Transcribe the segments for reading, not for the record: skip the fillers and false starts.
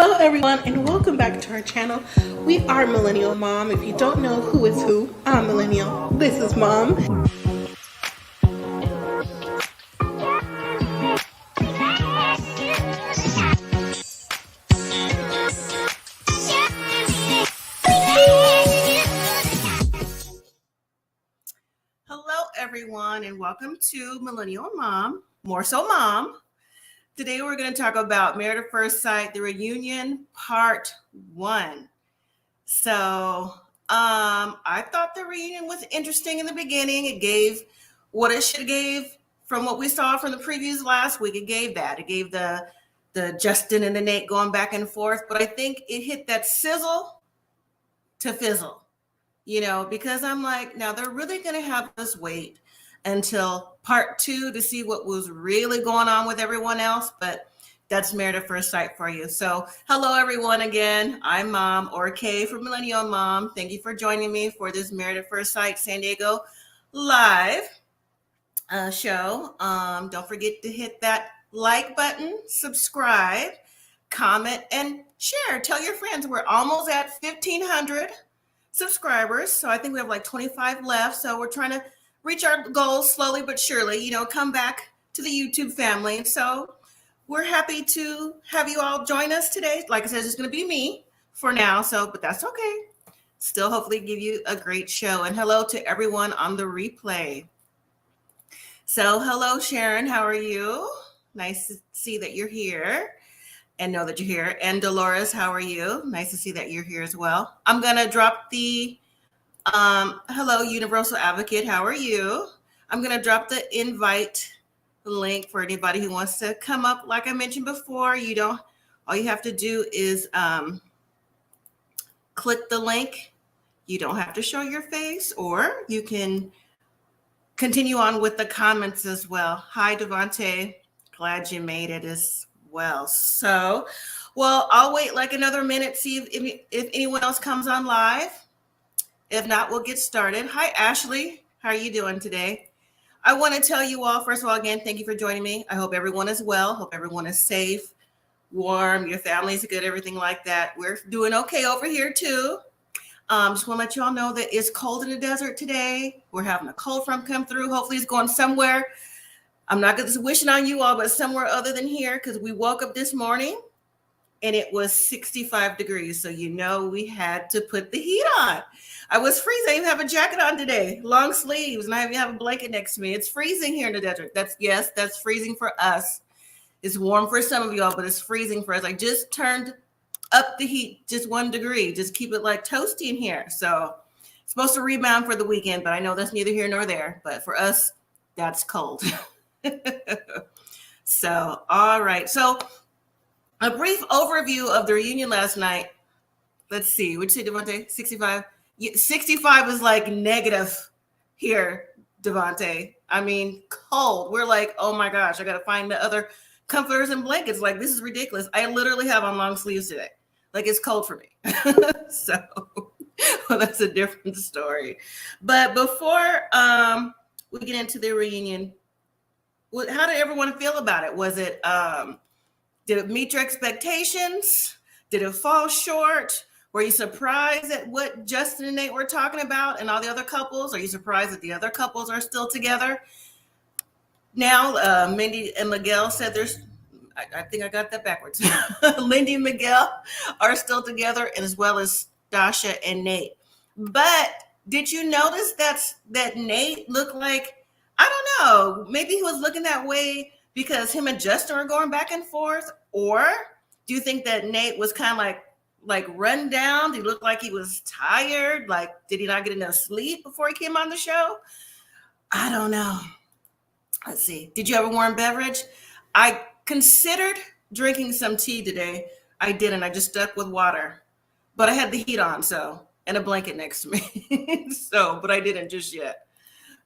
Hello everyone and welcome back to our channel. We are Millennial Mom. If you don't know who is who, I'm Millennial. This is Mom. Hello everyone and welcome to Millennial Mom, more so Mom. Today we're going to talk about Married at First Sight, the reunion part 1. So I thought the reunion was interesting in the beginning. It gave what it should have gave from what we saw from the previews last week. It gave that. It gave the Justin and the Nate going back and forth. But I think it hit that sizzle to fizzle, because I'm like, now they're really going to have us wait until part 2 to see what was really going on with everyone else. But that's Married at First Sight for you. So hello, everyone. Again, I'm Mom, or Kay from Millennial Mom. Thank you for joining me for this Married at First Sight San Diego live show. Don't forget to hit that like button, subscribe, comment, and share. Tell your friends. We're almost at 1,500 subscribers. So I think we have like 25 left. So we're trying to reach our goals slowly but surely, come back to the YouTube family. So we're happy to have you all join us today. Like I said, it's going to be me for now. But that's okay. Still hopefully give you a great show. And hello to everyone on the replay. So hello, Sharon. How are you? Nice to see that you're here and know that you're here. And Dolores, how are you? Nice to see that you're here as well. I'm going to drop the hello, Universal Advocate. How are you? I'm going to drop the invite link for anybody who wants to come up. Like I mentioned before, all you have to do is click the link. You don't have to show your face, or you can continue on with the comments as well. Hi, Devontae. Glad you made it as well. So, I'll wait like another minute, see if anyone else comes on live. If not, we'll get started. Hi, Ashley. How are you doing today? I want to tell you all, first of all, again, thank you for joining me. I hope everyone is well. Hope everyone is safe, warm, your family's good, everything like that. We're doing okay over here too. Just want to let you all know that it's cold in the desert today. We're having a cold front come through. Hopefully it's going somewhere. I'm not just wishing on you all, but somewhere other than here, because we woke up this morning and it was 65 degrees. So we had to put the heat on. I was freezing. I even have a jacket on today, long sleeves, and I even have a blanket next to me. It's freezing here in the desert. That's freezing for us. It's warm for some of y'all, but it's freezing for us. I just turned up the heat just 1 degree. Just keep it like toasty in here. So it's supposed to rebound for the weekend, but I know that's neither here nor there. But for us, that's cold. So, all right. So a brief overview of the reunion last night. Let's see. What'd you say, Devontae? 65? 65 is like negative here, Devontae. I mean, cold. We're like, oh my gosh, I got to find the other comforters and blankets. Like, this is ridiculous. I literally have on long sleeves today. Like, it's cold for me. So, that's a different story. But before we get into the reunion, how did everyone feel about it? Was it, did it meet your expectations? Did it fall short? Were you surprised at what Justin and Nate were talking about and all the other couples? Are you surprised that the other couples are still together? Now, Mindy and Miguel said I think I got that backwards. Lindy and Miguel are still together, as well as Dasha and Nate. But did you notice that Nate looked like, I don't know, maybe he was looking that way because him and Justin are going back and forth? Or do you think that Nate was kind of like run down? Did he look like he was tired? Like, did he not get enough sleep before he came on the show? I don't know. Let's see. Did you have a warm beverage? I considered drinking some tea today. I didn't. I just stuck with water. But I had the heat on, and a blanket next to me. But I didn't just yet.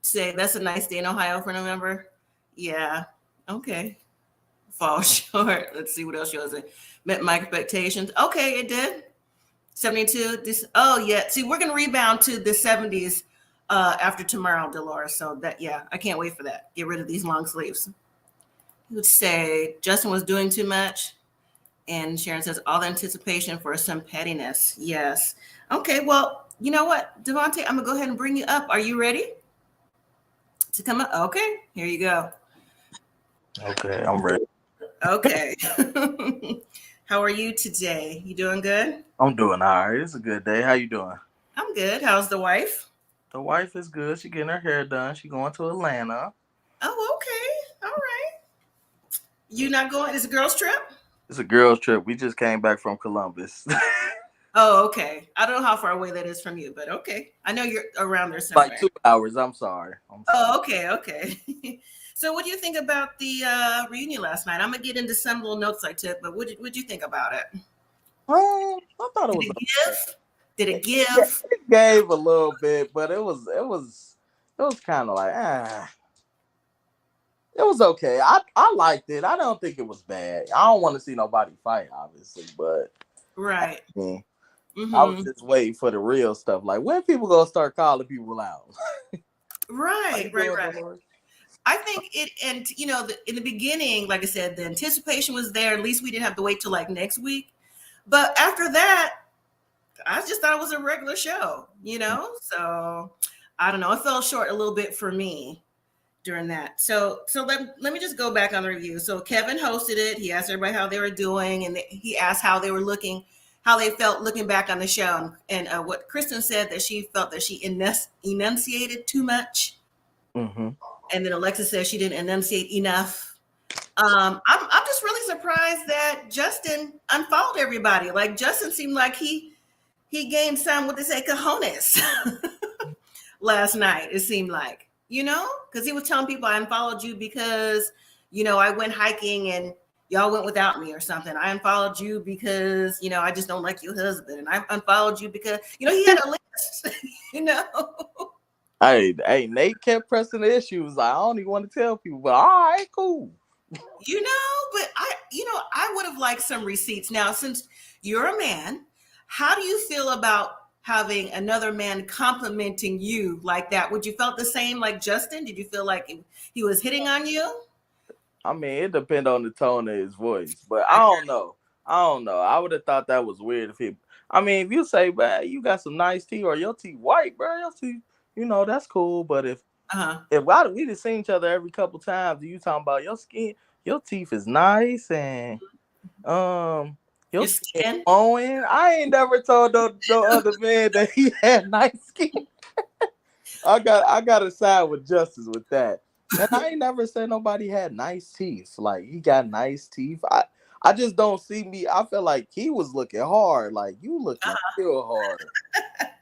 Say, that's a nice day in Ohio for November. Yeah. Okay. Fall short. Let's see what else shows it. Met my expectations. Okay, it did. 72. Yeah. See, we're going to rebound to the 70s after tomorrow, Dolores. So I can't wait for that. Get rid of these long sleeves. He would say Justin was doing too much. And Sharon says, all the anticipation for some pettiness. Yes. Okay. Well, you know what, Devontae, I'm going to go ahead and bring you up. Are you ready to come up? Okay. Here you go. Okay, I'm ready. Okay. How are you today? You doing good? I'm doing all right. It's a good day. How you doing? I'm good. How's the wife? The wife is good. She getting her hair done. She going to Atlanta. Oh, okay. All right. You not going? It's a girls' trip? It's a girls' trip. We just came back from Columbus. Oh, okay. I don't know how far away that is from you, but okay. I know you're around there Like somewhere. 2 hours. I'm sorry. Oh, okay, okay. So, what do you think about the reunion last night? I'm gonna get into some little notes I took, but what'd you think about it? I thought it Did was it okay. give? Did it Yeah, give? it gave a little bit, but it was kind of like it was okay. I liked it. I don't think it was bad. I don't want to see nobody fight, obviously, but Right. yeah, I was Mm-hmm. just waiting for the real stuff. Like when people gonna start calling people out? How Right. you Right. doing, Right. Dolores? I think it, and in the beginning, like I said, the anticipation was there. At least we didn't have to wait till like next week. But after that, I just thought it was a regular show. So I don't know. It fell short a little bit for me during that. So let me just go back on the review. So Kevin hosted it. He asked everybody how they were doing, and he asked how they were looking, how they felt looking back on the show. And what Kristen said, that she felt that she enunciated too much, Mm-hmm. and then Alexa says she didn't enunciate enough. I'm just really surprised that Justin unfollowed everybody. Like Justin seemed like he gained some, what they say, cojones last night. It seemed like, because he was telling people, I unfollowed you because, I went hiking and y'all went without me or something. I unfollowed you because, I just don't like your husband. And I unfollowed you because, he had a list, you know. Hey, Nate kept pressing the issues. I don't even want to tell people, but all right, cool. But I would have liked some receipts. Now, since you're a man, how do you feel about having another man complimenting you like that? Would you felt the same like Justin? Did you feel like he was hitting on you? I mean, it depends on the tone of his voice, but I I don't know. I don't know. I would have thought that was weird if he. I mean, if you say, "Man, you got some nice teeth," or your teeth white, bro, your teeth, that's cool. But Uh-huh. if we just seen each other every couple times, and you talking about your skin, your teeth is nice, and um, your Your skin skin? glowing. I ain't never told no other man that he had nice skin. I got to side with Justice with that. And I ain't never said nobody had nice teeth. Like he got nice teeth. I just don't see me. I feel like he was looking hard. Like you looking real hard.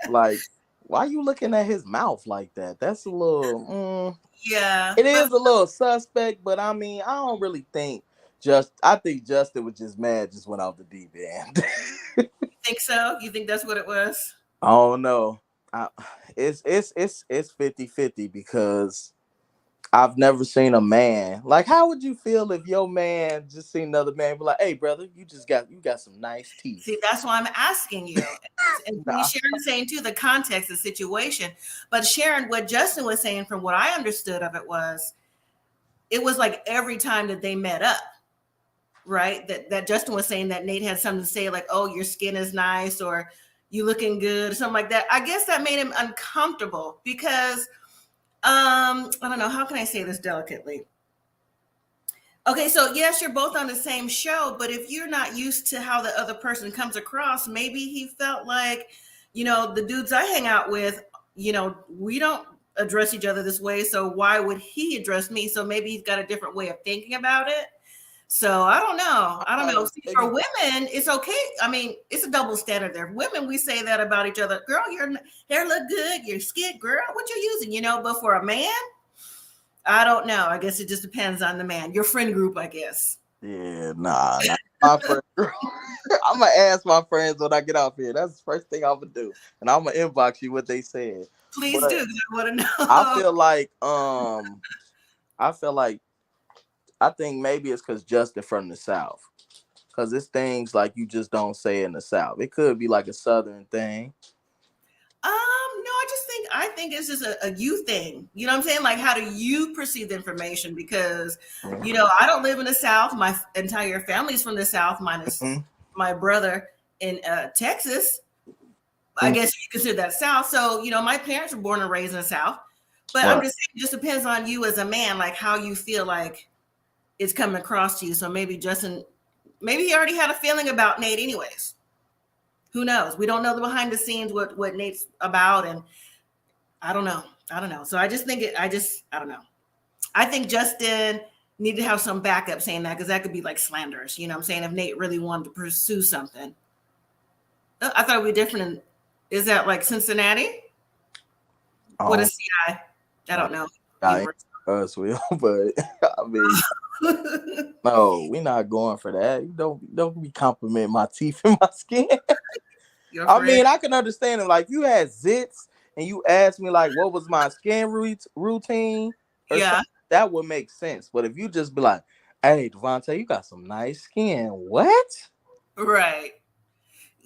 Like why you looking at his mouth like that? That's a little. Yeah, It but is a little suspect, but I mean I don't really think. I think Justin was just mad. Just went off the deep end. you think so? You think that's what it was? I don't know. I, it's 50-50 because I've never seen a man like. How would you feel if your man just seen another man be like, "Hey, brother, you got some nice teeth." See, that's why I'm asking you. And Nah. Sharon saying too, the context, the situation. But Sharon, what Justin was saying, from what I understood of it was like every time that they met up, right? That Justin was saying that Nate had something to say, like, "Oh, your skin is nice," or "You looking good," or something like that. I guess that made him uncomfortable because I don't know, how can I say this delicately? Okay, so yes, you're both on the same show, but if you're not used to how the other person comes across, maybe he felt like, the dudes I hang out with, we don't address each other this way. So why would he address me? So maybe he's got a different way of thinking about it. So I don't know. I don't know. See, for Maybe. women, it's okay. I mean, it's a double standard there. Women, we say that about each other. Girl, your hair look good. Your skin, girl, what you using? But for a man, I don't know. I guess it just depends on the man. Your friend group, I guess. Yeah, nah. My friend, I'm gonna ask my friends when I get off here. That's the first thing I'm gonna do, and I'm gonna inbox you what they said. Please But do. 'Cause I want to I know. feel like, I feel like I think maybe it's because Justin from the South. Because it's things like you just don't say in the South. It could be like a Southern thing. No, I think it's just a you thing. You know what I'm saying? Like, how do you perceive the information? Because, you know, I don't live in the South. My entire family's from the South, minus my brother in Texas. I guess you consider that South. So, you know, my parents were born and raised in the South. But I'm just saying, it just depends on you as a man, like how you feel like it's coming across to you. So maybe Justin, maybe he already had a feeling about Nate anyways. Who knows? We don't know the behind the scenes, what Nate's about. And I don't know. So I just think I don't know. I think Justin needed to have some backup saying that, because that could be like slanderous. You know what I'm saying? If Nate really wanted to pursue something. I thought it would be different. Is that like Cincinnati? What is CI? I don't know. Us will, but I mean, no, we're not going for that. You don't be complimenting my teeth and my skin. I mean, I can understand it. Like, you had zits and you asked me like, what was my skin routine or something, that would make sense. But if you just be like, hey, Devontae, you got some nice skin. What? Right.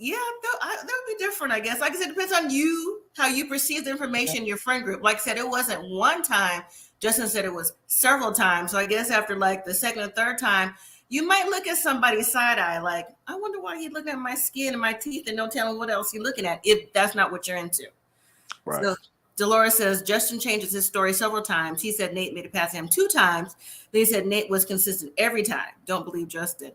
Yeah, that would be different, I guess. Like I said, it depends on you, how you perceive the information in your friend group. Like I said, it wasn't one time. Justin said it was several times. So I guess after like the second or third time, you might look at somebody's side eye like, I wonder why he's looking at my skin and my teeth and don't tell him what else he's looking at, if that's not what you're into. Right. So Dolores says, Justin changes his story several times. He said Nate made it past him 2 times. Then he said Nate was consistent every time. Don't believe Justin.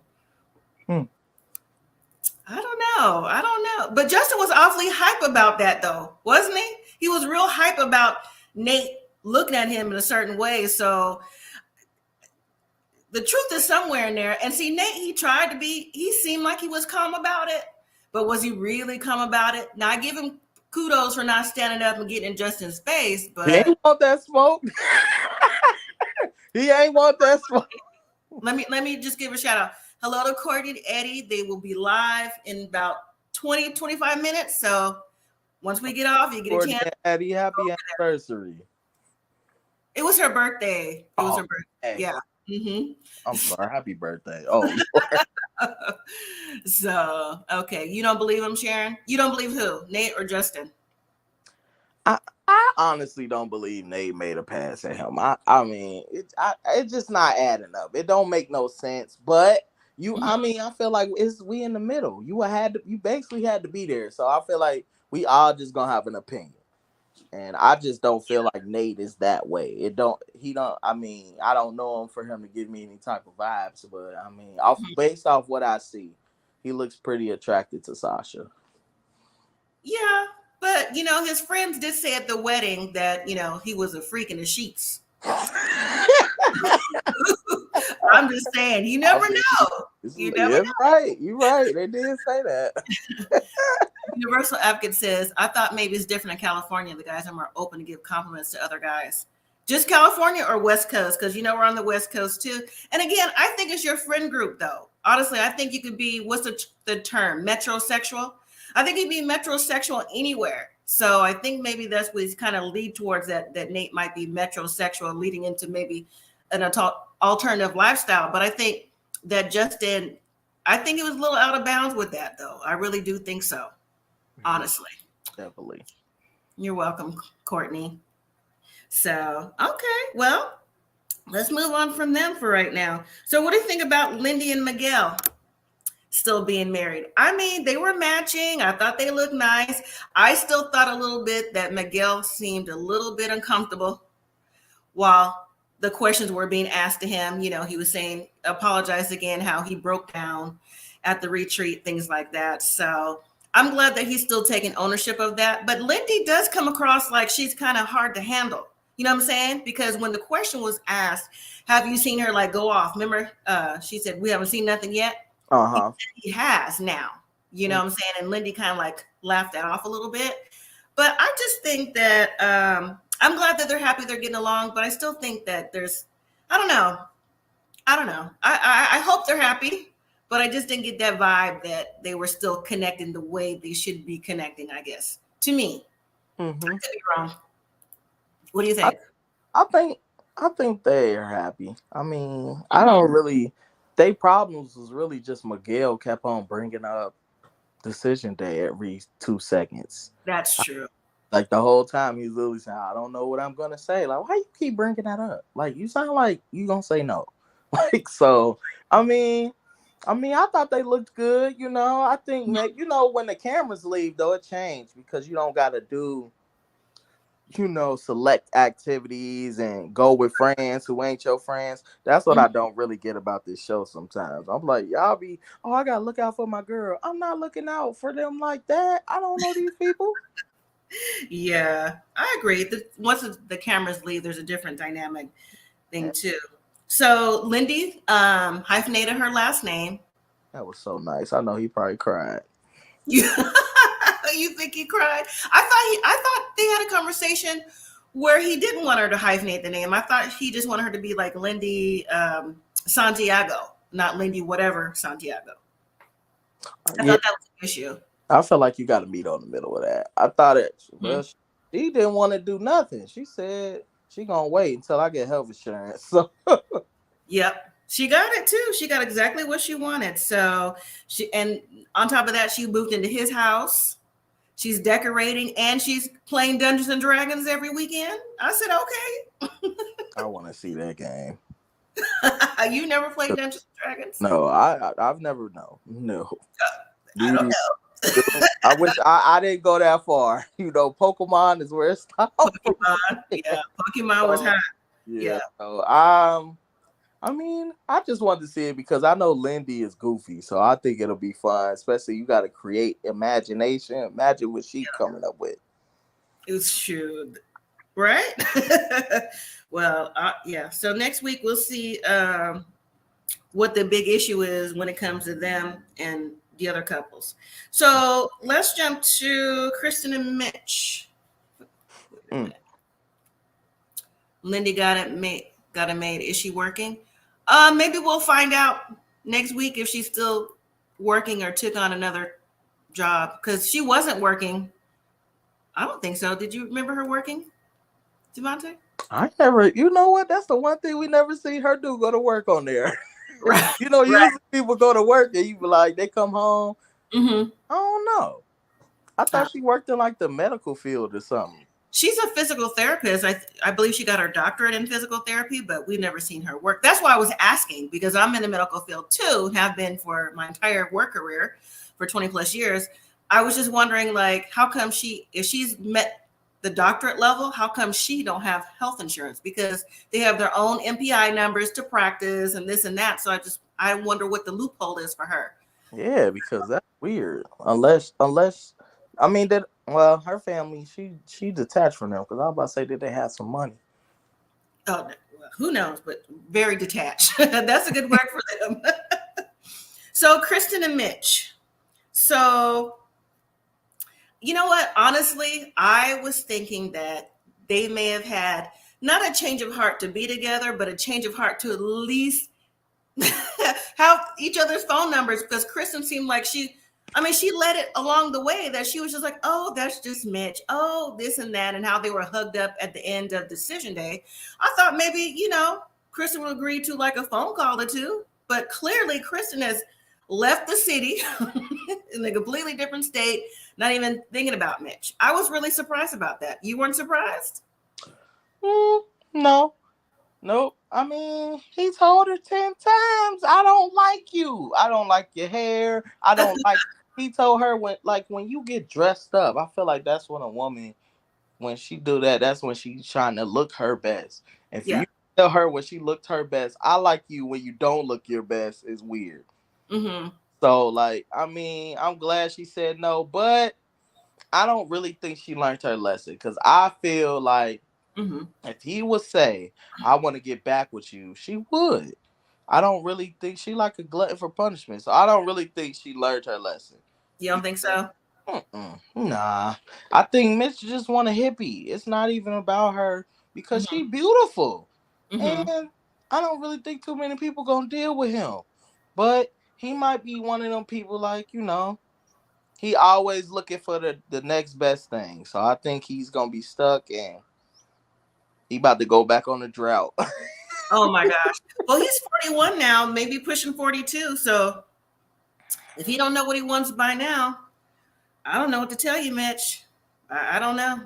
I don't know. But Justin was awfully hype about that, though, wasn't he? He was real hype about Nate looking at him in a certain way. So the truth is somewhere in there. And see, Nate, he seemed like he was calm about it. But was he really calm about it? Now, I give him kudos for not standing up and getting in Justin's face. But he ain't want that smoke. He ain't want that smoke. Let me just give a shout out. Hello to Courtney and Eddie. They will be live in about 20-25 minutes. So once we get off, you get a chance. Eddie, happy anniversary. It was her birthday. It was her birthday. Yeah. I'm sorry. Happy birthday. Oh. So, okay. You don't believe him, Sharon? You don't believe who? Nate or Justin? I honestly don't believe Nate made a pass at him. I mean, it's just not adding up. It don't make no sense. But I mean, I feel like we in the middle. You basically had to be there. So I feel like we all just gonna have an opinion. And I just don't feel like Nate is that way. I mean, I don't know him for him to give me any type of vibes, but I mean, based off what I see, he looks pretty attracted to Sasha. Yeah, but you know, his friends did say at the wedding that, you know, he was a freak in the sheets. I'm just saying, you never know. You never know. Right. You're right. They did say that. Universal Advocate says, I thought maybe it's different in California. The guys are more open to give compliments to other guys. Just California or West Coast? Because, you know, we're on the West Coast too. And again, I think it's your friend group, though. Honestly, I think you could be, what's the term? Metrosexual? I think you'd be metrosexual anywhere. So I think maybe that's what he's kind of lead towards, that Nate might be metrosexual, leading into maybe an alternative lifestyle. But I think that Justin, I think he was a little out of bounds with that, though. I really do think so. Honestly. Definitely. You're welcome, Courtney. So, okay. Well, let's move on from them for right now. So what do you think about Lindy and Miguel still being married? I mean, they were matching. I thought they looked nice. I still thought a little bit that Miguel seemed a little bit uncomfortable while the questions were being asked to him. You know, he was saying, apologize again, how he broke down at the retreat, things like that. So I'm glad that he's still taking ownership of that. But Lindy does come across like she's kind of hard to handle. You know what I'm saying? Because when the question was asked, have you seen her like go off? Remember, she said, we haven't seen nothing yet. He has now. You know what I'm saying? And Lindy kind of like laughed that off a little bit. But I just think that I'm glad that they're happy, they're getting along. But I still think that I don't know. I hope they're happy. But I just didn't get that vibe that they were still connecting the way they should be connecting, I guess, to me. I could be wrong. What do you think? I think they are happy. I mean, I don't really. They problems was really just Miguel kept on bringing up Decision Day every 2 seconds. That's true. Like the whole time he's literally saying, I don't know what I'm gonna say. Like, why you keep bringing that up? Like, you sound like you gonna say no. Like, so I thought they looked good, you know. I think that, you know, when the cameras leave though, it changed because you don't gotta do, you know, select activities and go with friends who ain't your friends. That's what I don't really get about this show sometimes. I'm like, y'all be, oh, I gotta look out for my girl. I'm not looking out for them like that. I don't know these people. Yeah, I agree. Once the cameras leave, there's a different dynamic thing too. So Lindy hyphenated her last name. That was so nice. I know he probably cried. You, you think he cried? I thought they had a conversation where he didn't want her to hyphenate the name. I thought he just wanted her to be like Lindy Santiago, not Lindy whatever Santiago. I thought that was an issue. I feel like you got to meet on the middle of that. I thought it, well, she didn't want to do nothing. She said she gonna wait until I get health insurance. So, yep, she got it too. She got exactly what she wanted. So and on top of that, she moved into his house. She's decorating and she's playing Dungeons and Dragons every weekend. I said, okay. I want to see that game. You never played Dungeons and Dragons? No, I've never. No. I don't know. I wish I didn't go that far. You know, Pokemon is where it stopped. Pokemon, yeah, Pokemon was hot. Yeah. So I just wanted to see it because I know Lindy is goofy, so I think it'll be fun. Especially you got to create imagination. Imagine what she's coming up with. It's true, right? Well, yeah. So next week we'll see what the big issue is when it comes to them and the other couples. So let's jump to Kristen and Mitch. Lindy got it made. Is she working? Maybe we'll find out next week if she's still working or took on another job because she wasn't working. I don't think so. Did you remember her working, Devontae? I never. You know what? That's the one thing we never see her do. Go to work on there. Right. You know, usually people go to work and you be like, they come home. Mm-hmm. I don't know. I thought she worked in like the medical field or something. She's a physical therapist. I believe she got her doctorate in physical therapy, but we've never seen her work. That's why I was asking because I'm in the medical field too, have been for my entire work career for 20 plus years. I was just wondering, like, how come if she's met the doctorate level, how come she don't have health insurance? Because they have their own MPI numbers to practice and this and that. So I wonder what the loophole is for her. Yeah, because that's weird. Unless I mean that. Well, her family, she detached from them because I was about to say that they had some money. Oh, who knows? But very detached. That's a good word for them. So Kristen and Mitch. So you know what? Honestly, I was thinking that they may have had not a change of heart to be together, but a change of heart to at least have each other's phone numbers because Kristen seemed like she let it along the way that she was just like, oh, that's just Mitch. Oh, this and that, and how they were hugged up at the end of decision day. I thought maybe, Kristen would agree to like a phone call or two, but clearly Kristen has left the city in a completely different state, not even thinking about Mitch. I was really surprised about that. You weren't surprised? No. Nope. I mean, he told her 10 times, I don't like you. I don't like your hair. I don't like. He told her when you get dressed up, I feel like that's when a woman, when she do that, that's when she's trying to look her best. And for you to tell her when she looked her best, I like you when you don't look your best is weird. Mm-hmm. So, like, I mean, I'm glad she said no, but I don't really think she learned her lesson because I feel like if he would say, I want to get back with you, she would. I don't really think she like a glutton for punishment. So I don't really think she learned her lesson. You don't think so? Nah. I think Mitch just want a hippie. It's not even about her because she's beautiful. And I don't really think too many people gonna deal with him. But he might be one of them people like, he always looking for the next best thing. So I think he's gonna be stuck and he about to go back on the drought. Oh my gosh. Well, he's 41 now, maybe pushing 42. So if he don't know what he wants by now, I don't know what to tell you, Mitch. I don't know.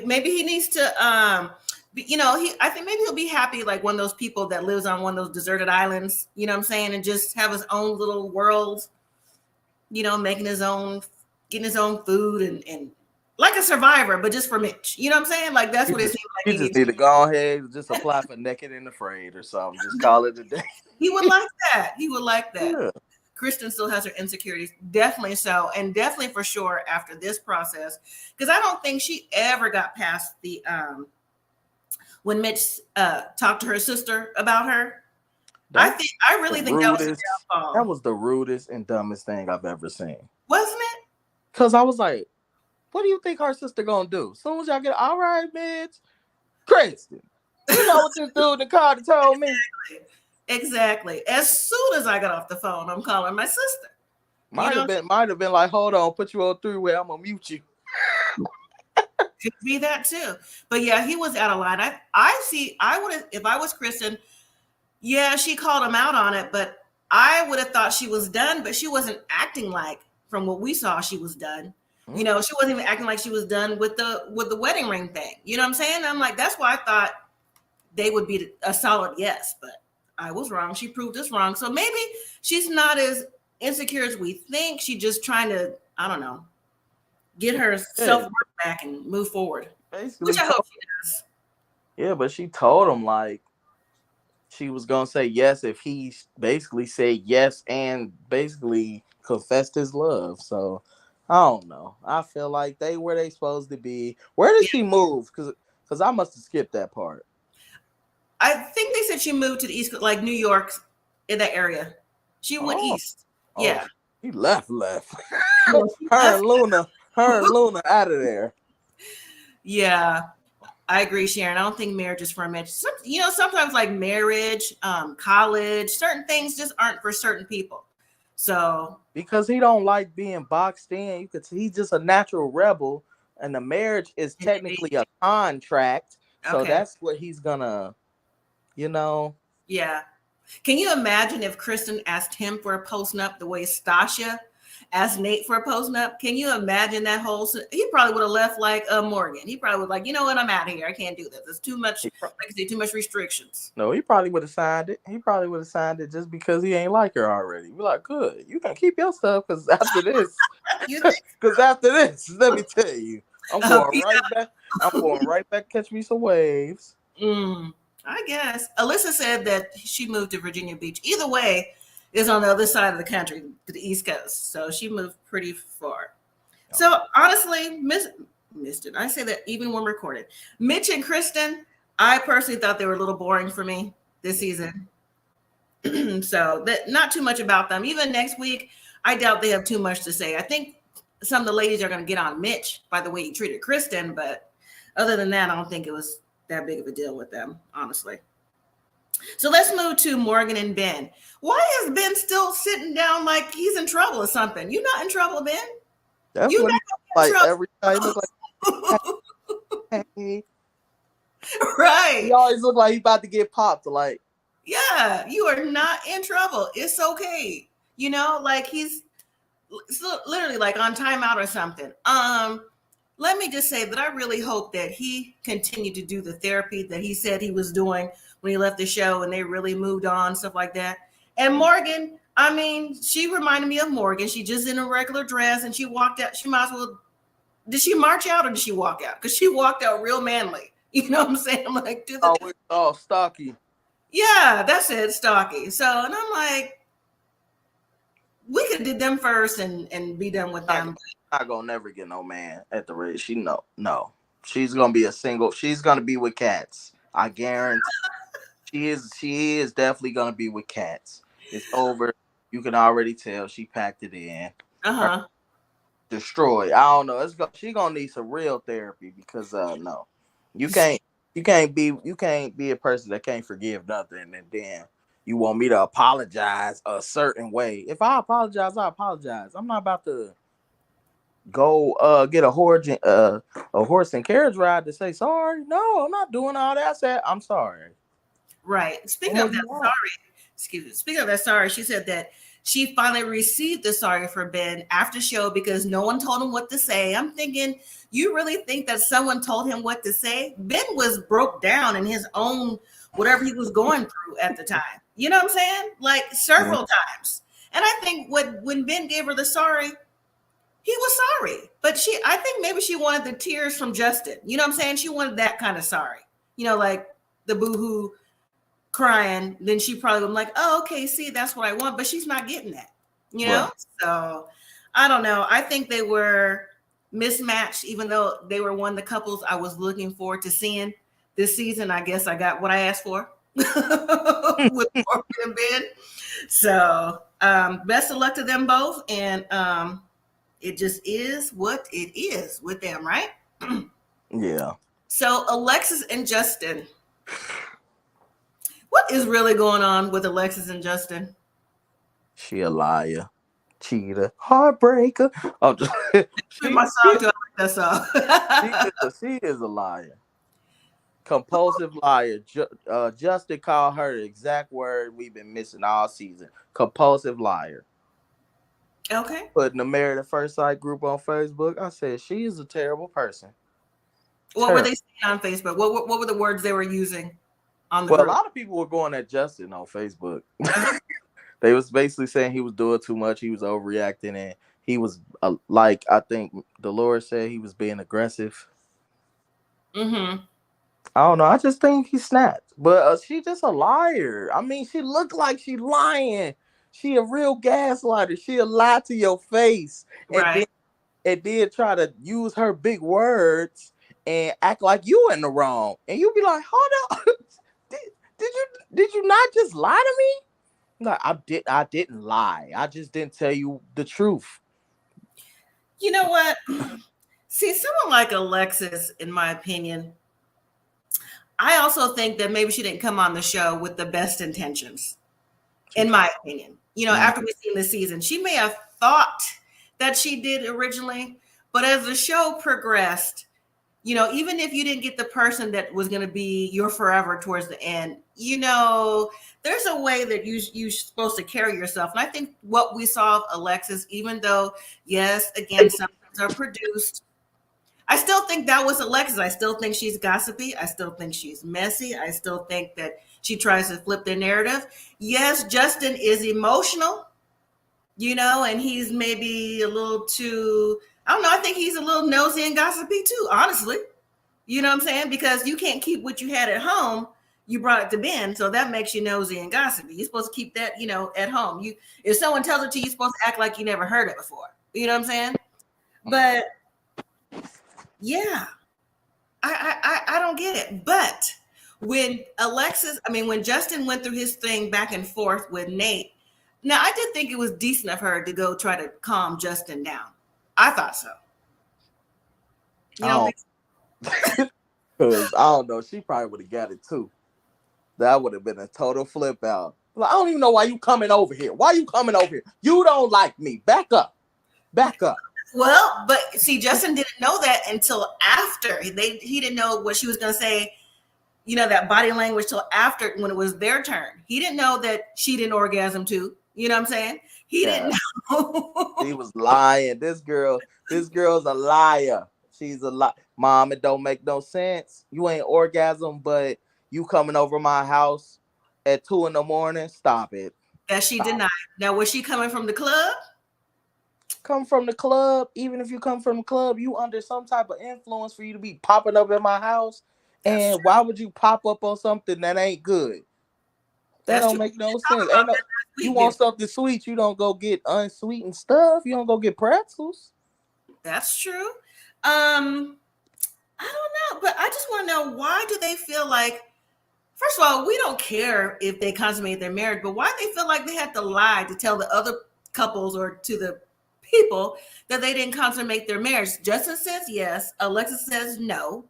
Maybe he needs to, I think maybe he'll be happy like one of those people that lives on one of those deserted islands, you know what I'm saying, and just have his own little world, making his own, getting his own food and like a survivor, but just for Mitch. You know what I'm saying? Like that's You what it just, seems like you he just needs to need to do. go ahead and just apply for Naked and Afraid or something. Just call it a day. He would like that. He would like that. Yeah. Kristen still has her insecurities, definitely so, and definitely for sure after this process, because I don't think she ever got past the when Mitch talked to her sister about her. That's I the really think that was a rudest. That downfall, was the rudest and dumbest thing I've ever seen. wasn't it? Cause I was like, what do you think her sister gonna do? Soon as y'all get, all right, Mitch, Kristen, you know what this dude in the car told me? Exactly. As soon as I got off the phone, I'm calling my sister. Might have been like, hold on, put you on three-way, I'm gonna mute you. Could be that too. But yeah, he was out of line. I would have, if I was Kristen, yeah, she called him out on it, but I would have thought she was done, but she wasn't acting like, from what we saw, she was done. She wasn't even acting like she was done with the wedding ring thing. You know what I'm saying? I'm like, that's why I thought they would be a solid yes, but I was wrong. She proved us wrong. So maybe she's not as insecure as we think. She's just trying to, I don't know, get her self-worth back and move forward. Basically, Which I hope she does. yeah, but she told him like she was gonna say yes if he basically said yes and basically confessed his love. So I don't know. I feel like they where they supposed to be. Where did she move? Because I must have skipped that part. I think they said she moved to the East Coast, like New York, in that area. She went east. Yeah. He left. Oh, her and Luna out of there. Yeah. I agree, Sharon. I don't think marriage is for a match. Sometimes like marriage, college, certain things just aren't for certain people. So because he don't like being boxed in, you could see he's just a natural rebel, and the marriage is technically a contract. So that's what he's gonna, Yeah. Can you imagine if Kristen asked him for a post-nup the way Stasha asked Nate for a post-nup? Can you imagine that whole? He probably would have left like Morgan. He probably would like, you know what? I'm out of here. I can't do this. It's too much. Like I say, too much restrictions. No, he probably would have signed it. He probably would have signed it just because he ain't like her already. Be like, good, you can keep your stuff because after this, let me tell you, I'm going right back. I'm going right back. Catch me some waves. I guess Alyssa said that she moved to Virginia Beach. Either way, is on the other side of the country, to the East Coast. So she moved pretty far. So honestly, missed it. I say that even when recorded. Mitch and Kristen, I personally thought they were a little boring for me this season. So that not too much about them. Even next week, I doubt they have too much to say. I think some of the ladies are going to get on Mitch by the way he treated Kristen, but other than that, I don't think it was that big of a deal with them, honestly. So let's move to Morgan and Ben. Why is Ben still sitting down like he's in trouble or something? You not in trouble, Ben? That's what he like every time. He look like, hey. Right. He always look like he's about to get popped. Like, yeah, you are not in trouble. It's okay. Like he's literally like on timeout or something. Let me just say that I really hope that he continued to do the therapy that he said he was doing when he left the show and they really moved on, stuff like that. And Morgan, I mean, she reminded me of Morgan. She just in a regular dress and she walked out. She might as well, did she march out or did she walk out? Because she walked out real manly. You know what I'm saying? I'm like, stocky. Yeah, that's it, stocky. So, and I'm like, we could did them first and be done with them. Not gonna never get no man at the rate. No. She's gonna be a single. She's gonna be with cats. I guarantee. She is definitely gonna be with cats. It's over. You can already tell. She packed it in. Destroyed. I don't know. She gonna need some real therapy because no, you can't be a person that can't forgive nothing and then you want me to apologize a certain way. If I apologize, I apologize. I'm not about to go get a horse and carriage ride to say sorry. No, I'm not doing all that. I said I'm sorry. Right. Speaking of that, sorry. excuse me, speaking of that sorry, she said that she finally received the sorry for Ben after show because no one told him what to say. I'm thinking, you really think that someone told him what to say? Ben was broke down in his own whatever he was going through at the time. You know what I'm saying? Like several times. And I think when Ben gave her the sorry, he was sorry. But I think maybe she wanted the tears from Justin. You know what I'm saying? She wanted that kind of sorry. You know, like the boohoo crying, then she probably was like, oh, okay, see, that's what I want, but she's not getting that, you know? Right. So I don't know. I think they were mismatched, even though they were one of the couples I was looking forward to seeing this season. I guess I got what I asked for with Corbin and Ben. So best of luck to them both. And it just is what it is with them, right? Yeah. So Alexis and Justin. What is really going on with Alexis and Justin? She a liar, cheater, heartbreaker. Oh, just, my song too. I like that song. she is a liar, compulsive liar. Justin called her the exact word we've been missing all season. Compulsive liar. Okay. Putting the Married at First Sight group on Facebook, I said she is a terrible person. What were they saying on Facebook? What were the words they were using? A lot of people were going at Justin on Facebook. They was basically saying he was doing too much, he was overreacting, and he was like, I think Dolores said he was being aggressive. I don't know. I just think he snapped, but she just a liar. I mean, she looked like she lying. She a real gaslighter. She'll lie to your face, right? And then try to use her big words and act like you in the wrong, and you be like, hold up. Did you not just lie to me? No, I didn't lie. I just didn't tell you the truth. You know what? See, someone like Alexis, in my opinion, I also think that maybe she didn't come on the show with the best intentions, in my opinion. You know, after we've seen the season, she may have thought that she did originally, but as the show progressed, you know, even if you didn't get the person that was going to be your forever towards the end, you know, there's a way that you're supposed to carry yourself. And I think what we saw of Alexis, even though, yes, again, some things are produced, I still think that was Alexis. I still think she's gossipy. I still think she's messy. I still think that she tries to flip the narrative. Yes, Justin is emotional, you know, and he's maybe a little too... I don't know. I think he's a little nosy and gossipy too, honestly. You know what I'm saying? Because you can't keep what you had at home. You brought it to Ben, so that makes you nosy and gossipy. You're supposed to keep that, you know, at home. If someone tells it to you, you're supposed to act like you never heard it before. You know what I'm saying? But yeah, I don't get it. But when Justin went through his thing back and forth with Nate, now I did think it was decent of her to go try to calm Justin down. I thought so. You know, because I don't know, she probably would have got it too. That would have been a total flip out. Like, I don't even know why you coming over here. Why you coming over here? You don't like me. Back up. Back up. Well, but see, Justin didn't know that until after. He didn't know what she was going to say, you know, that body language till after, when it was their turn. He didn't know that she didn't orgasm too. You know what I'm saying? He didn't know. He was lying. This girl's a liar. She's a lie. Mom, it don't make no sense. You ain't orgasm, but you coming over my house at 2 a.m. Stop it. That she denied. Now, was she coming from the club? Come from the club. Even if you come from the club, you under some type of influence for you to be popping up in my house. And why would you pop up on something that ain't good? That don't make no sense. You want something sweet, you don't go get unsweetened stuff. You don't go get pretzels. That's true. I don't know, but I just want to know, why do they feel like, first of all, we don't care if they consummate their marriage, but why do they feel like they had to lie to tell the other couples or to the people that they didn't consummate their marriage? Justin says yes. Alexis says no.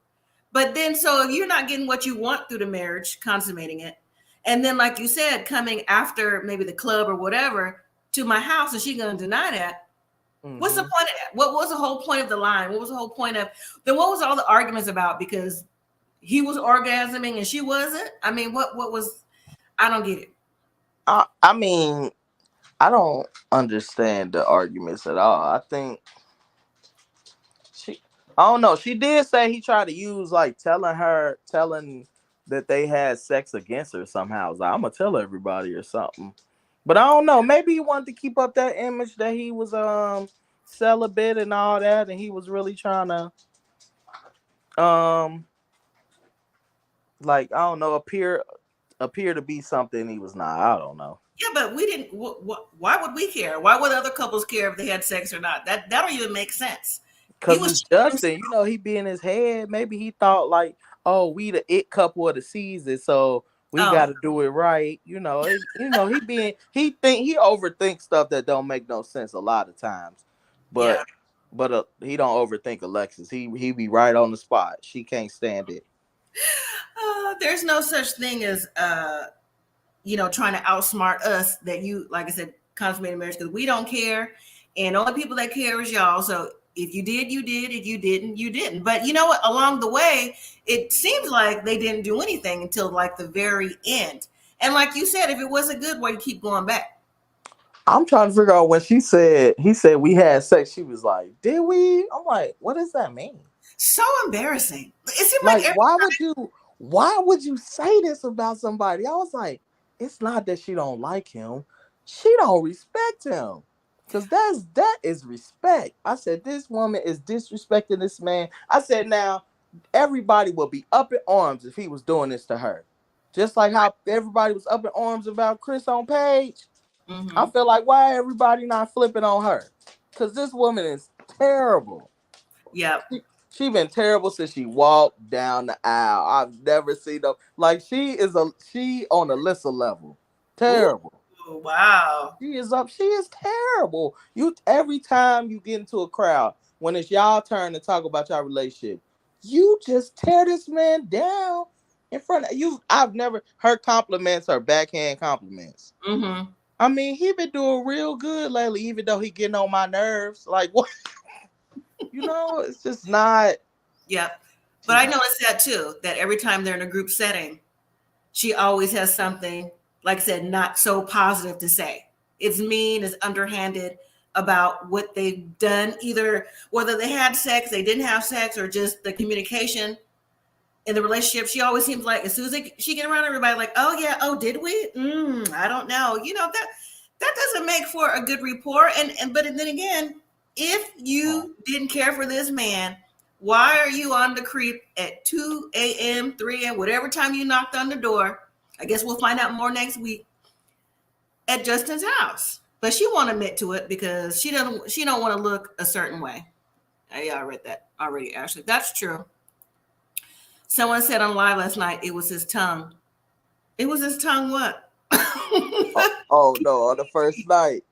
But then, so you're not getting what you want through the marriage, consummating it. And then, like you said, coming after maybe the club or whatever to my house, and she's going to deny that. What's the point of that? What was the whole point of the line? What was the whole point of, then what was all the arguments about? Because he was orgasming and she wasn't? I mean, what was, I don't get it. I mean, I don't understand the arguments at all. I think she, I don't know. She did say he tried to use like telling that they had sex against her somehow. I was like, I'm gonna tell everybody or something. But I don't know. Maybe he wanted to keep up that image that he was celibate and all that, and he was really trying to um like I don't know appear to be something he was not. I don't know. Yeah, but we didn't. Why would we care? Why would other couples care if they had sex or not? That don't even make sense. He Cause was it's showing Justin, he be in his head. Maybe he thought like, oh, we the it couple of the season, so we oh got to do it right. He overthinks stuff that don't make no sense a lot of times, yeah. but he don't overthink Alexis. He be right on the spot. She can't stand it. There's no such thing as trying to outsmart us. That you, like I said, consummated marriage, because we don't care, and the only people that care is y'all. So if you did, you did. If you didn't, you didn't. But you know what? Along the way, it seems like they didn't do anything until like the very end. And like you said, if it wasn't good, why you keep going back? I'm trying to figure out when he said we had sex. She was like, "Did we?" I'm like, "What does that mean?" So embarrassing. It seemed like Like, why would you say this about somebody? I was like, it's not that she don't like him. She don't respect him. Cause that is respect. I said, this woman is disrespecting this man. I said, now everybody will be up in arms if he was doing this to her. Just like how everybody was up in arms about Chris on Page. I mm-hmm. feel like why everybody not flipping on her? Cause this woman is terrible. Yep. She been terrible since she walked down the aisle. I've never seen her like she on a Alyssa level. Ooh, Terrible. wow. She is up. She is terrible. You every time you get into a crowd when it's y'all turn to talk about your relationship, you just tear this man down in front of you. I've never heard compliments or backhand compliments. Mm-hmm. I mean, he been doing real good lately, even though he getting on my nerves. Like what? It's just not. Yep. But She's I not. noticed that too, that every time they're in a group setting, she always has something, like I said, not so positive to say. It's mean, it's underhanded about what they've done, either whether they had sex, they didn't have sex, or just the communication in the relationship. She always seems like as soon as she get around everybody, like, oh yeah, oh did we? I don't know. That doesn't make for a good rapport. And but then again, if you didn't care for this man, why are you on the creep at 2 a.m., 3 a.m., whatever time you knocked on the door? I guess we'll find out more next week at Justin's house. But she won't admit to it because she don't want to look a certain way. Yeah, I read that already, Ashley. That's true. Someone said on live last night it was his tongue. It was his tongue what? Oh no, on the first night.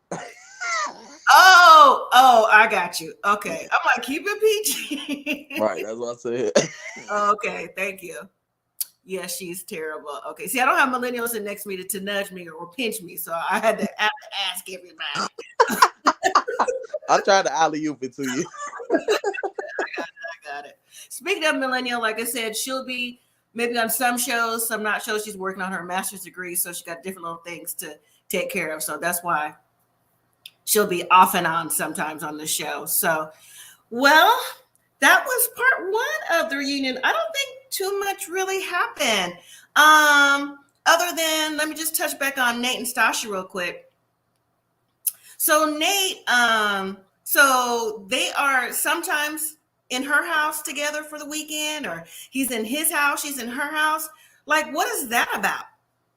Oh, I got you. Okay. I'm like, keep it peachy. Right, that's what I said. Okay, thank you. Yeah, she's terrible. Okay. See, I don't have millennials sitting next to me to nudge me or pinch me. So I had to ask everybody. I tried to alley oop it to you. I got it. Speaking of millennial, like I said, she'll be maybe on some shows, some not shows. She's working on her master's degree, so she got different little things to take care of. So that's why she'll be off and on sometimes on the show. So, well, that was part one of the reunion. I don't think too much really happened. Other than let me just touch back on Nate and Stasha real quick. So Nate, so they are sometimes in her house together for the weekend, or he's in his house, she's in her house. Like, what is that about?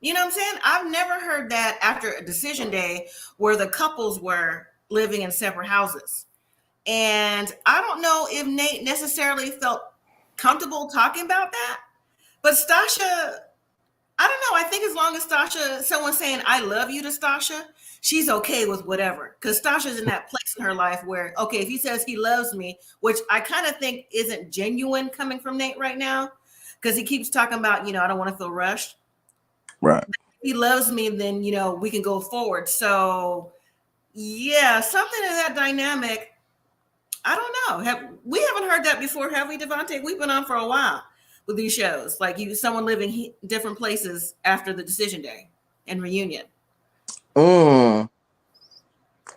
You know what I'm saying? I've never heard that after a decision day where the couples were living in separate houses. And I don't know if Nate necessarily felt comfortable talking about that. But Stasha, I don't know. I think as long as Stasha, someone's saying, I love you to Stasha, she's okay with whatever. Because Stasha's in that place in her life where, okay, if he says he loves me, which I kind of think isn't genuine coming from Nate right now, because he keeps talking about, I don't want to feel rushed. Right. If he loves me, then, we can go forward. So, yeah, something in that dynamic. I don't know. We haven't heard that before, have we, Devontae? We've been on for a while with these shows, like someone living different places after the decision day and reunion. Mm.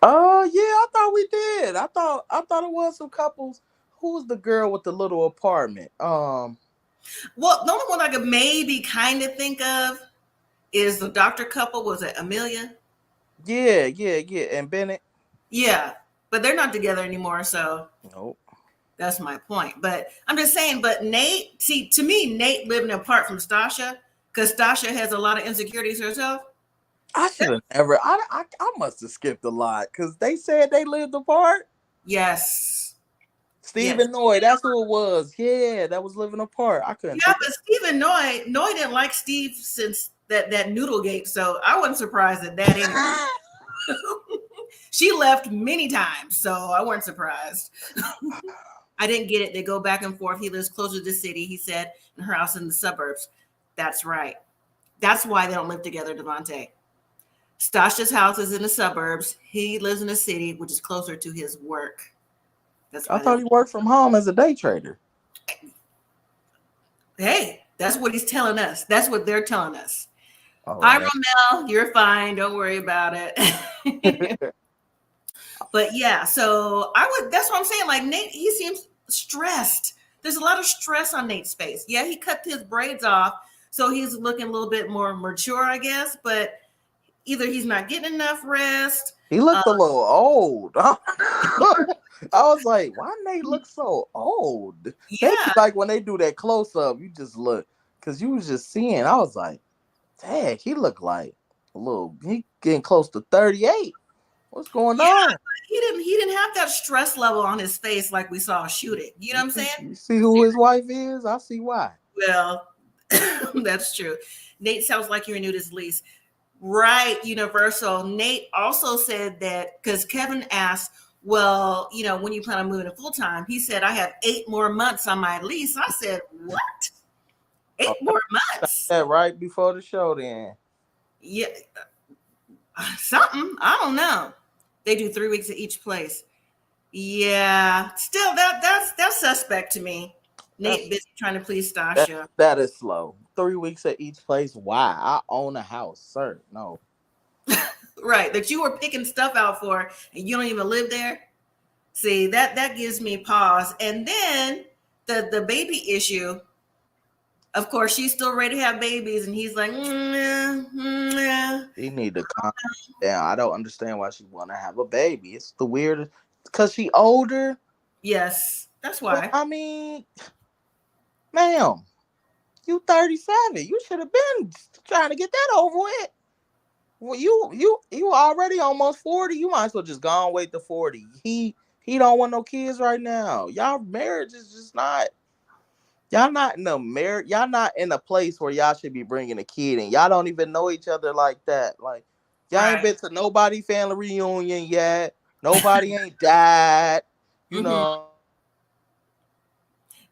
Oh yeah, I thought we did. I thought it was some couples. Who was the girl with the little apartment? Well, the only one I could maybe kind of think of is the doctor couple. Was it Amelia? Yeah. And Bennett. Yeah, but they're not together anymore, so Nope. that's my point. But I'm just saying, but Nate, see, to me, Nate living apart from Stasha, because Stasha has a lot of insecurities herself. I should have never. I must have skipped a lot because they said they lived apart. Yes. Yes. Stephen Noy, that's who it was. Yeah, that was living apart. I couldn't Yeah, think but Stephen Noy didn't like Steve since that Noodlegate, so I wasn't surprised at that anyway. She left many times, so I wasn't surprised. I didn't get it. They go back and forth. He lives closer to the city, he said, and her house in the suburbs. That's right. That's why they don't live together, Devontae. Stasha's house is in the suburbs. He lives in the city, which is closer to his work. That's I why thought he worked from home as a day trader. hey, that's what he's telling us. That's what they're telling us. Oh, Hi, man. Romel. You're fine. Don't worry about it. But yeah, so that's what I'm saying. Like Nate, he seems stressed. There's a lot of stress on Nate's face. Yeah, he cut his braids off, so he's looking a little bit more mature, I guess. But either he's not getting enough rest. He looked a little old. I was like, why Nate look so old? They Yeah, like when they do that close up, you just look because you was just seeing. I was like, dang, he looked like he getting close to 38. What's going yeah. on? He didn't have that stress level on his face like we saw shooting. You know what I'm saying? You see who his wife is? I see why. Well, that's true. Nate sounds like you renewed his lease. Right, Universal. Nate also said that because Kevin asked, well, when you plan on moving to full time, he said, I have 8 more months on my lease. I said, what? 8 Oh, more months? that right before the show then. Yeah, something. I don't know. They do 3 weeks at each place. Yeah, still that's suspect to me. Nate busy trying to please Stasha. That is slow. 3 weeks at each place. Why? I own a house, sir. No. Right, that you were picking stuff out for and you don't even live there. See, that gives me pause. And then the baby issue, of course, she's still ready to have babies, and he's like, He need to calm down. I don't understand why she want to have a baby. It's the weirdest. Because she older. yes, that's But, why. I mean, ma'am, you 37. You should have been trying to get that over with. Well, you already almost 40. You might as well just go on wait to 40. He don't want no kids right now. Y'all marriage is just not. Y'all not in a marriage. Y'all not in a place where y'all should be bringing a kid in. Y'all don't even know each other like that. Like y'all ain't Right. been to nobody family reunion yet. Nobody ain't died. You Mm-hmm. know.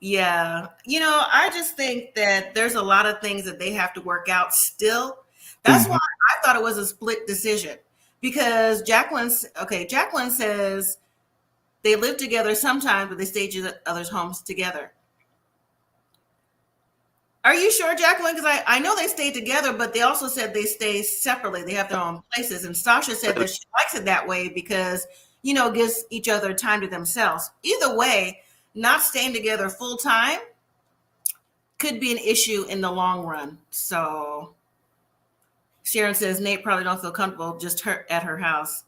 Yeah. I just think that there's a lot of things that they have to work out still. That's why I thought it was a split decision because Jacqueline says they live together sometimes, but they stay at others' homes together. Are you sure, Jacqueline? Because I know they stay together, but they also said they stay separately. They have their own places. And Sasha said that she likes it that way because, it gives each other time to themselves. Either way, not staying together full time could be an issue in the long run. So Sharon says Nate probably don't feel comfortable just at her house.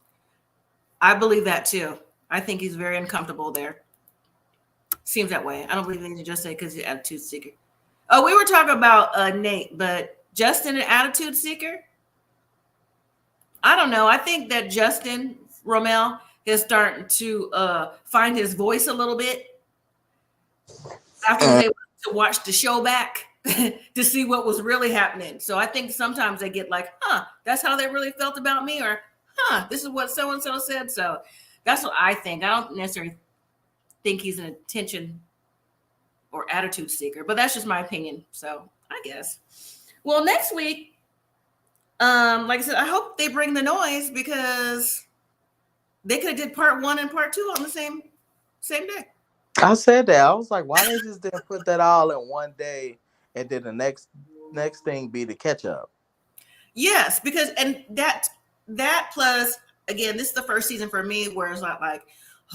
I believe that too. I think he's very uncomfortable there. Seems that way. I don't believe anything just say because he's an attitude seeker. Oh, we were talking about Nate, but Justin, an attitude seeker? I don't know. I think that Justin Romel is starting to find his voice a little bit after he was able to watch the show back to see what was really happening. So I think sometimes they get like, that's how they really felt about me, or this is what so-and-so said. So that's what I think. I don't necessarily think he's an attention or attitude seeker, but that's just my opinion. So I guess. Well, next week, like I said, I hope they bring the noise because they could have did part 1 and part 2 on the same day. I said that. I was like, why they just didn't put that all in one day and then the next thing be the catch up? Yes, because and that plus, again, this is the first season for me where it's not like,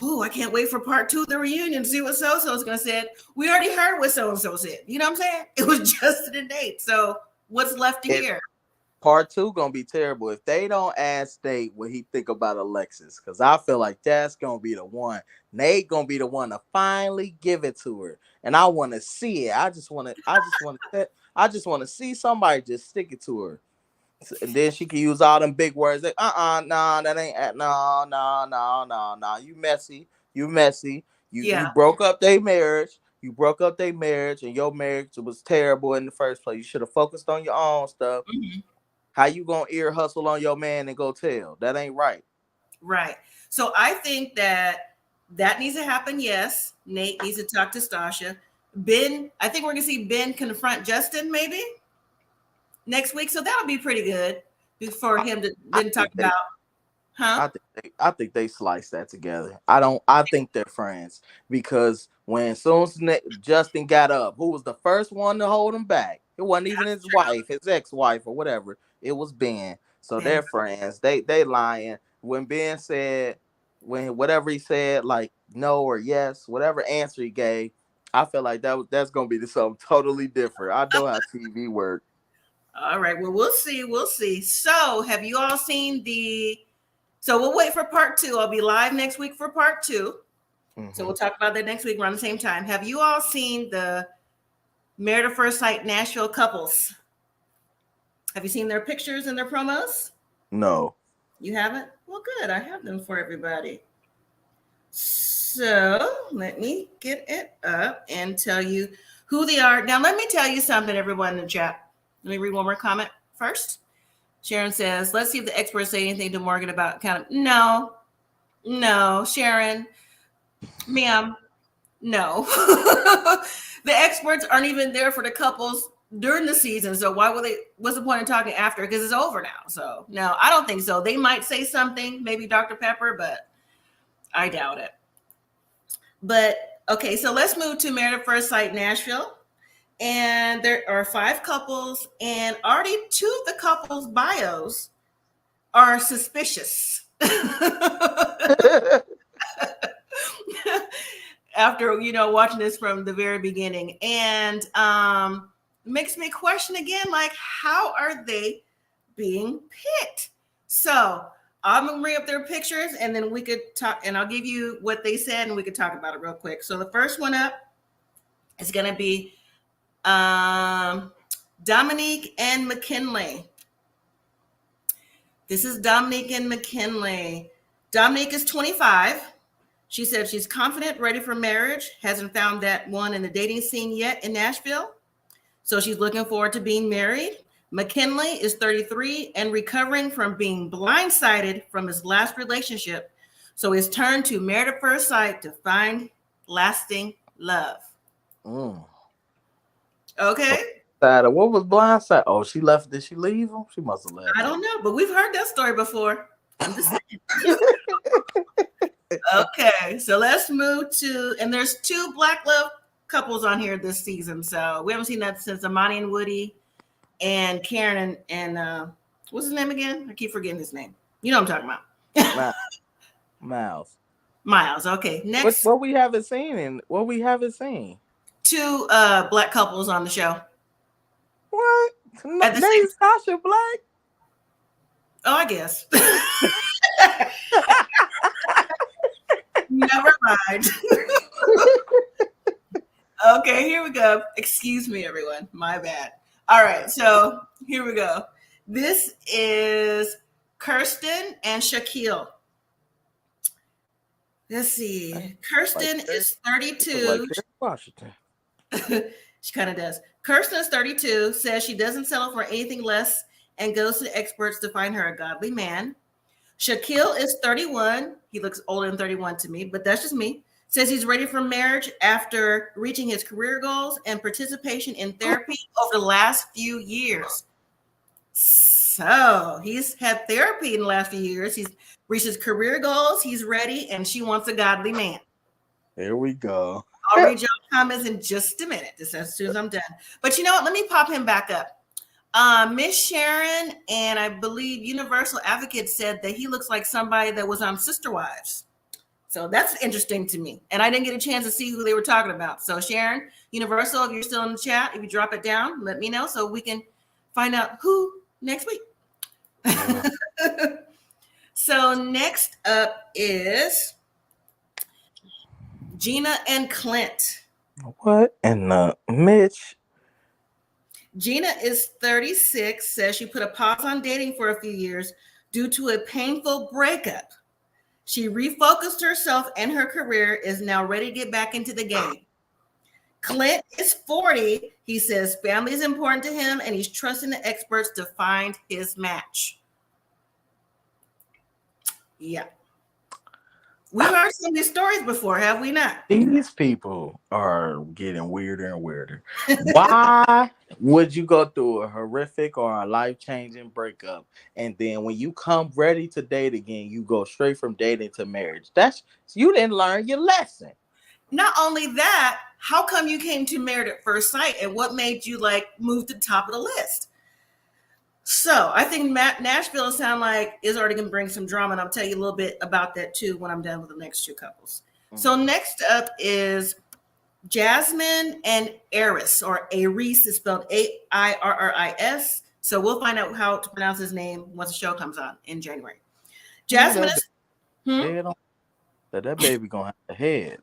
oh, I can't wait for part 2 of the reunion to see what so-so is going to say. We already heard what so-and-so said. You know what I'm saying? It was just an Nate. So what's left to hear? Part 2 gonna be terrible if they don't ask Nate what he think about Alexis, because I feel like that's gonna be the one. Nate gonna be the one to finally give it to her, and I want to see it. I just want to see somebody just stick it to her, and then she can use all them big words like nah, that ain't no, you messy, you broke up their marriage. You broke up their marriage, and your marriage was terrible in the first place. You should have focused on your own stuff. Mm-hmm. How you gonna ear hustle on your man and go tell? That ain't right. Right. So I think that needs to happen. Yes. Nate needs to talk to Stasha. Ben, I think we're going to see Ben confront Justin maybe next week. So that'll be pretty good for him to then talk about. Huh? I think they sliced that together. I think they're friends, because when soon as Justin got up, who was the first one to hold him back? It wasn't even his wife, his ex-wife or whatever. It was Ben. So they're friends. They lying. When Ben said, when whatever he said, like no or yes, whatever answer he gave, I feel like that's gonna be something totally different. I know how TV works. All right. Well, we'll see. We'll see. So have you all seen so we'll wait for part 2. I'll be live next week for part 2. Mm-hmm. So we'll talk about that next week around the same time. Have you all seen the Married at First Sight Nashville couples? Have you seen their pictures and their promos? No. You haven't? Well, good. I have them for everybody. So let me get it up and tell you who they are. Now, let me tell you something, everyone in the chat. Let me read one more comment first. Sharon says, let's see if the experts say anything to Morgan about No, Sharon, ma'am, no. The experts aren't even there for the couples during the season. So what's the point of talking after? Because it's over now. So no, I don't think so. They might say something, maybe Dr. Pepper, but I doubt it. But okay, so let's move to Married at First Sight Nashville. And there are 5 couples, and already 2 of the couples' bios are suspicious. After watching this from the very beginning, and makes me question again, like, how are they being picked? So I'm gonna bring up their pictures, and then we could talk, and I'll give you what they said, and we could talk about it real quick. So the first one up is gonna be Dominique and McKinley. This is Dominique and McKinley. Dominique is 25. She said she's confident, ready for marriage, hasn't found that one in the dating scene yet in Nashville. So she's looking forward to being married. McKinley is 33 and recovering from being blindsided from his last relationship. So he's turned to Married at First Sight to find lasting love. Okay. What was blindside? Oh, she left. Did she leave him? She must have left. I don't know, but we've heard that story before. I'm just saying. Okay, so let's move to, and there's 2 Black love couples on here this season. So we haven't seen that since Amani and Woody, and Karen and what's his name again? I keep forgetting his name. You know what I'm talking about. Miles. Okay. Next. What we haven't seen. 2 Black couples on the show. What? Name's Sasha Black? Oh, I guess. Never mind. Okay, here we go. Excuse me, everyone. My bad. All right, so here we go. This is Kirsten and Shaquille. Let's see. Kirsten is 32. Washington. She kind of does. Kirsten is 32, says she doesn't settle for anything less and goes to the experts to find her a godly man. Shaquille is 31. He looks older than 31 to me, but that's just me. Says he's ready for marriage after reaching his career goals and participation in therapy over the last few years. So he's had therapy in the last few years. He's reached his career goals. He's ready, and she wants a godly man. There we go. I'll read your comments in just a minute, just as soon as I'm done. But you know what? Let me pop him back up. Miss Sharon and I believe Universal Advocate said that he looks like somebody that was on Sister Wives. So that's interesting to me. And I didn't get a chance to see who they were talking about. So Sharon, Universal, if you're still in the chat, if you drop it down, let me know so we can find out who next week. Yeah. So next up is Gina and Clint. What? And Mitch. Gina is 36, says she put a pause on dating for a few years due to a painful breakup. She refocused herself and her career, is now ready to get back into the game. Clint is 40. He says family is important to him and he's trusting the experts to find his match. Yeah. We've heard some of these stories before, have we not? These people are getting weirder and weirder. Why would you go through a horrific or a life-changing breakup, and then when you come ready to date again, you go straight from dating to marriage? That's you didn't learn your lesson. Not only that, how come you came to Married at First Sight, and what made you like move to the top of the list? So I think Nashville sound like is already going to bring some drama, and I'll tell you a little bit about that too when I'm done with the next two couples. Mm-hmm. So next up is Jasmine and Aris, or Aris is spelled Airris. So we'll find out how to pronounce his name once the show comes on in January. Jasmine that baby gonna have a head.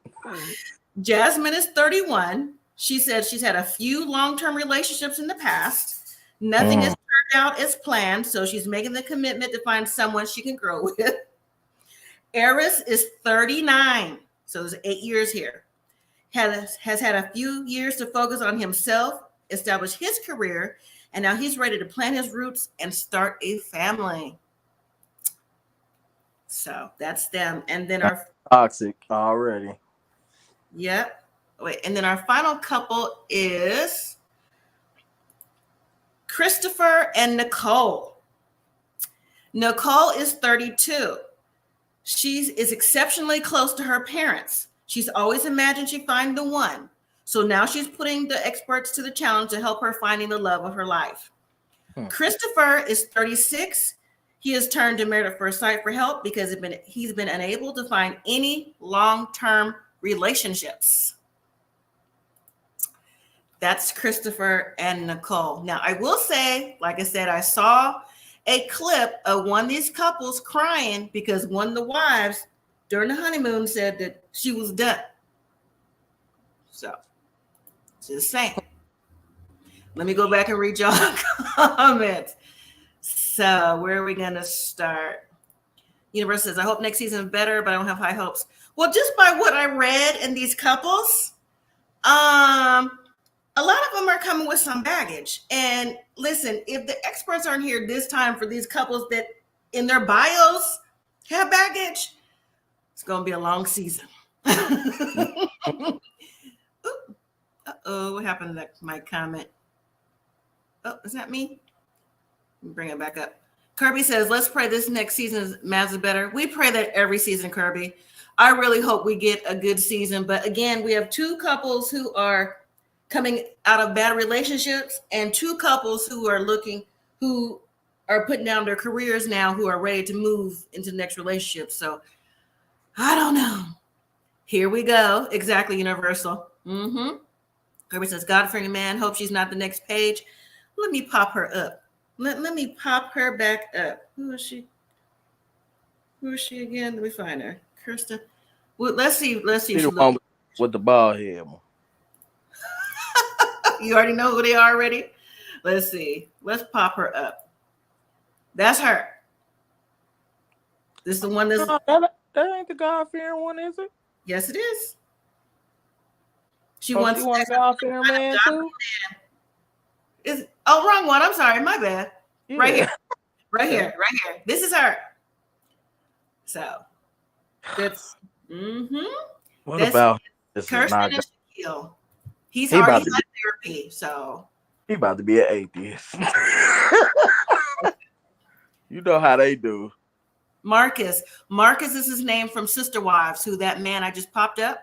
Jasmine is 31. She said she's had a few long-term relationships in the past. Nothing has turned out as planned, so she's making the commitment to find someone she can grow with. Aris is 39, so there's 8 years here. Has had a few years to focus on himself, establish his career, and now he's ready to plant his roots and start a family. So that's them. And then our toxic already. Yep. Wait, and then our final couple is Christopher and Nicole. Nicole is 32. She is exceptionally close to her parents. She's always imagined she'd find the one. So now she's putting the experts to the challenge to help her finding the love of her life. Christopher is 36. He has turned to Married at First Sight for help because he's been unable to find any long-term relationships. That's Christopher and Nicole. Now, I will say, like I said, I saw a clip of one of these couples crying because one of the wives during the honeymoon said that she was done. So, just saying. Let me go back and read y'all comments. So, where are we going to start? Universe says, I hope next season is better, but I don't have high hopes. Well, just by what I read in these couples, a lot of them are coming with some baggage. And listen, if the experts aren't here this time for these couples that in their bios have baggage, it's going to be a long season. Uh-oh, what happened to my comment? Oh, is that me? Let me bring it back up. Kirby says, let's pray this next season's MAFS is better. We pray that every season, Kirby. I really hope we get a good season. But again, we have two couples who are coming out of bad relationships and two couples who are putting down their careers now, who are ready to move into the next relationship. So I don't know. Here we go. Exactly, Universal. Kirby says, God-fearing man, hope she's not the next page. Let me pop her up. Let me pop her back up. Who is she? Who is she again? Let me find her. Kirsten. Well, let's see. The one with the bald head. You already know who they are already? Let's see. Let's pop her up. That's her. This is the one that's... that ain't the God-fearing one, is it? Yes, it is. She wants a God-fearing man, too? Wrong one. I'm sorry. My bad. Yeah. Right here. Right Okay. here. Right here. This is her. So, that's... What that's about this? Kirsten and Shaquille. He's already in therapy, so... He about to be an atheist. You know how they do. Marcus. Marcus is his name from Sister Wives, who that man I just popped up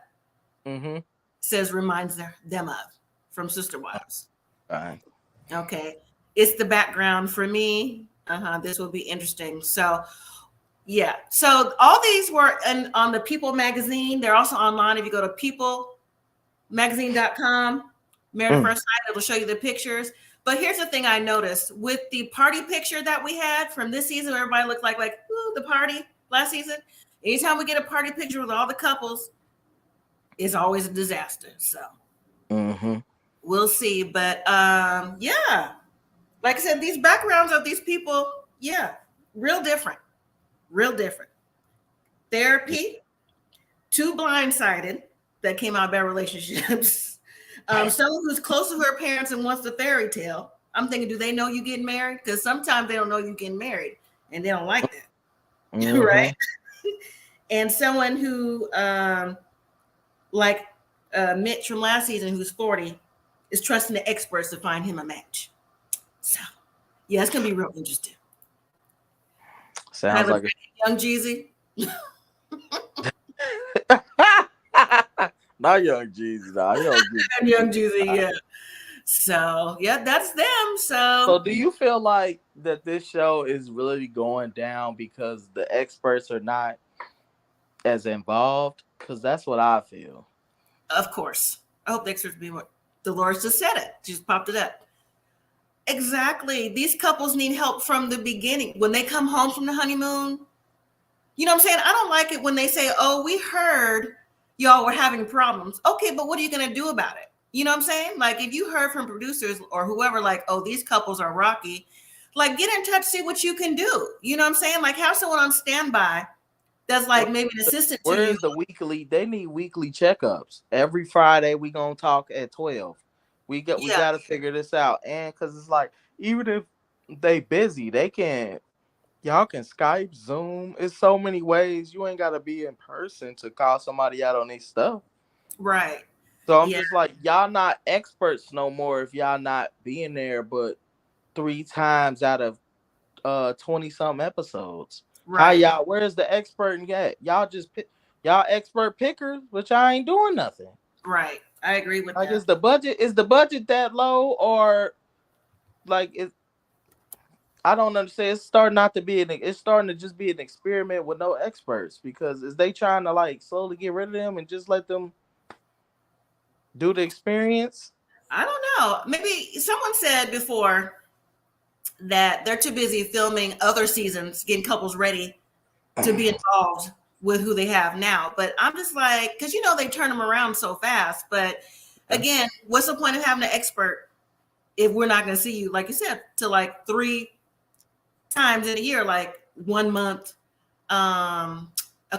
says reminds them of from Sister Wives. Fine. Okay. it's the background for me. This will be interesting. So yeah. So all these were on the People magazine. They're also online. If you go to peoplemagazine.com, Married at First Sight, it'll show you the pictures. But here's the thing I noticed with the party picture that we had from this season, where everybody looked like ooh, the party last season. Anytime we get a party picture with all the couples, it's always a disaster. So we'll see. But yeah, like I said, these backgrounds of these people, yeah, real different. Real different. Therapy, Too Blindsided, that came out about relationships. Someone who's close to her parents and wants the fairy tale. I'm thinking, do they know you getting married? Because sometimes they don't know you getting married and they don't like that. Right? And someone who, like Mitch from last season, who's 40, is trusting the experts to find him a match. So, yeah, it's going to be real interesting. Sounds like Young Jeezy. Not Young Jeezy, nah. Young Jeezy, yeah. So yeah, that's them. So do you feel like that this show is really going down because the experts are not as involved? Because that's what I feel. Of course. I hope the experts be more. Dolores just said it. She just popped it up. Exactly. These couples need help from the beginning. When they come home from the honeymoon, you know what I'm saying? I don't like it when they say, oh, we heard y'all were having problems. Okay, but what are you going to do about it? You know what I'm saying? Like, if you heard from producers or whoever, like, oh, these couples are rocky, like, get in touch, see what you can do. You know what I'm saying? Like, have someone on standby that's like maybe an assistant to you. Where's the weekly? They need weekly checkups. Every Friday, we going to talk at 12. We got to figure this out. And because it's like, even if they busy, y'all can Skype, Zoom. It's so many ways. You ain't got to be in person to call somebody out on these stuff. Right. So I'm just like, y'all not experts no more if y'all not being there, but 3 times out of 20-something episodes. Right. How y'all, where's the expert yet? Y'all just y'all expert pickers, but y'all ain't doing nothing. Right. I agree with that. Is the budget that low, or like I don't understand. It's starting to just be an experiment with no experts, because is they trying to like slowly get rid of them and just let them do the experience? I don't know. Maybe someone said before that they're too busy filming other seasons, getting couples ready to be involved with who they have now. But I'm just like, because they turn them around so fast. But again, what's the point of having an expert if we're not going to see you, like you said, to like 3 times in a year, like 1 month, a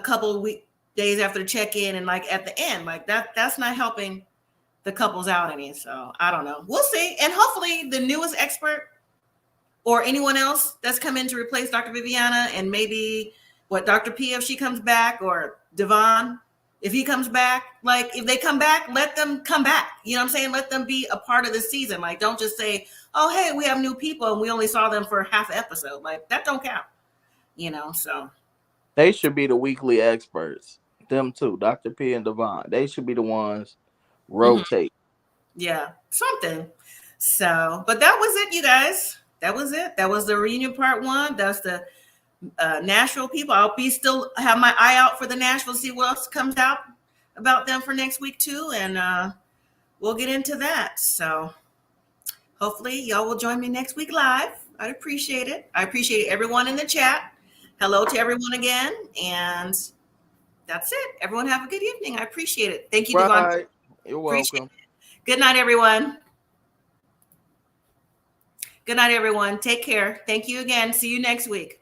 couple of days after the check-in, and like at the end, like that's not helping the couples out any. So I don't know. We'll see. And hopefully the newest expert or anyone else that's come in to replace Dr. Viviana, and maybe Dr. P, if she comes back, or Devon, if he comes back, like if they come back, let them come back. You know what I'm saying? Let them be a part of the season. Like, don't just say, oh, hey, we have new people and we only saw them for half an episode. Like, that don't count, so. They should be the weekly experts. Them too, Dr. P and Devon. They should be the ones rotate. Yeah, something. So, but that was it, you guys. That was it. That was the reunion part 1. That's the Nashville people. I'll still have my eye out for the Nashville, see what else comes out about them for next week too, and we'll get into that. So hopefully y'all will join me next week live. I'd appreciate it. I appreciate everyone in the chat. Hello to everyone again, and that's it. Everyone have a good evening. I appreciate it. Thank you, Devon. You're welcome. Good night, everyone. Good night, everyone. Take care. Thank you again. See you next week.